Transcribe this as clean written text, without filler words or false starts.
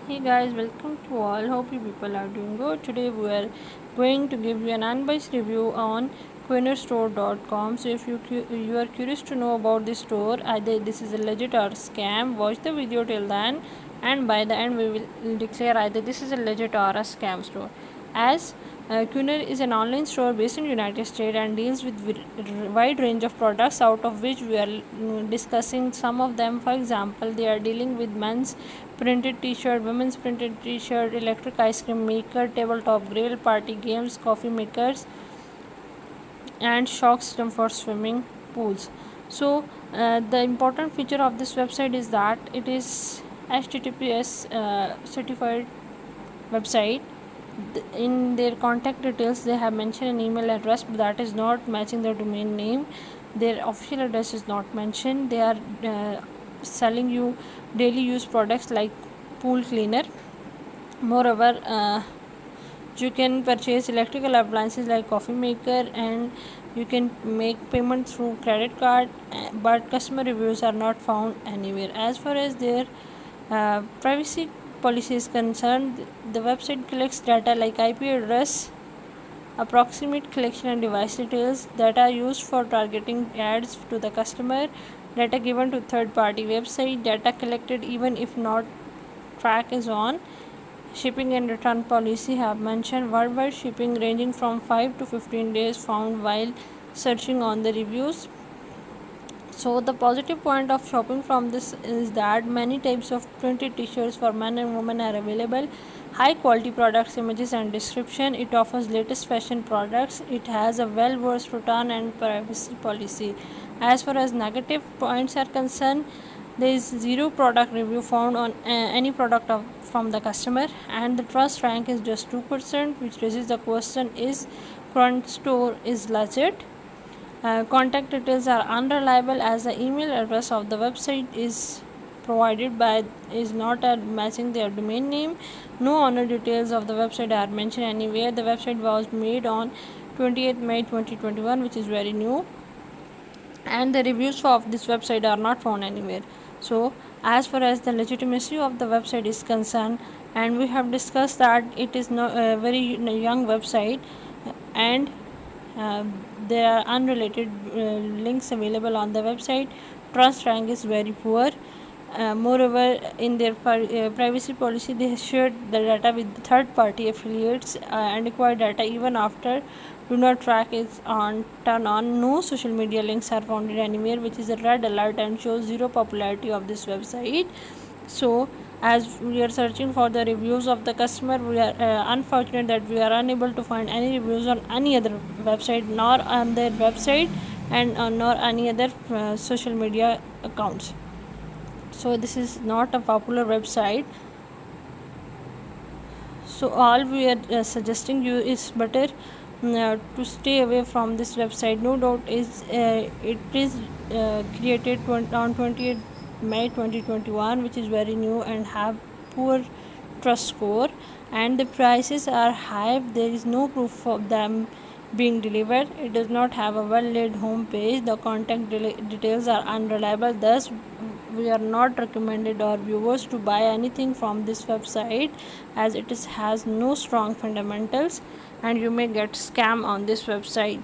Hey guys, welcome to all. Hope you people are doing good. Today we are going to give you an unbiased review on quinnerstore.com. So if you are curious to know about this store, either this is a legit or scam, watch the video till then, and by the end we will declare either this is a legit or a scam store. As Quinner is an online store based in United States and deals with wide range of products, out of which we are discussing some of them. For example, they are dealing with men's printed t-shirt, women's printed t-shirt, electric ice cream maker, tabletop grill, party games, coffee makers, and shock system for swimming pools. So the important feature of this website is that it is https certified website. In their contact details they have mentioned an email address, but that is not matching the domain name. Their official address is not mentioned. They are selling you daily use products like pool cleaner. Moreover, you can purchase electrical appliances like coffee maker, and you can make payment through credit card, but customer reviews are not found anywhere. As far as their privacy policy is concerned, the website collects data like IP address, approximate collection and device details that are used for targeting ads to the customer, data given to third party website, data collected even if not track is on. Shipping and return policy have mentioned worldwide shipping ranging from 5 to 15 days found while searching on the reviews. So the positive point of shopping from this is that many types of printed t-shirts for men and women are available. High quality products, images and description. It offers latest fashion products. It has a well-versed return and privacy policy. As far as negative points are concerned, there is zero product review found on any product from the customer, and the trust rank is just 2%, which raises the question: is current store is legit? Contact details are unreliable as the email address of the website is provided by is not matching their domain name. No owner details of the website are mentioned anywhere. The website was made on 28th May 2021, which is very new, and the reviews of this website are not found anywhere. So as far as the legitimacy of the website is concerned, and we have discussed that it is not a very young website, and uh, there are unrelated links available on the website. Trust rank is very poor. Moreover, in their privacy policy, they shared the data with third party affiliates, and acquired data even after do not track is on turn on. No social media links are found anywhere, which is a red alert and shows zero popularity of this website. So as we are searching for the reviews of the customer, we are unfortunate that we are unable to find any reviews on any other website, nor on their website, and nor any other social media accounts. So this is not a popular website. So all we are suggesting you is better to stay away from this website. No doubt is it is created on 20th May 2021, which is very new and have poor trust score, and the prices are high. There is no proof of them being delivered. It does not have a well laid home page. The contact details are unreliable. Thus we are not recommended our viewers to buy anything from this website, as it has no strong fundamentals, and you may get scam on this website.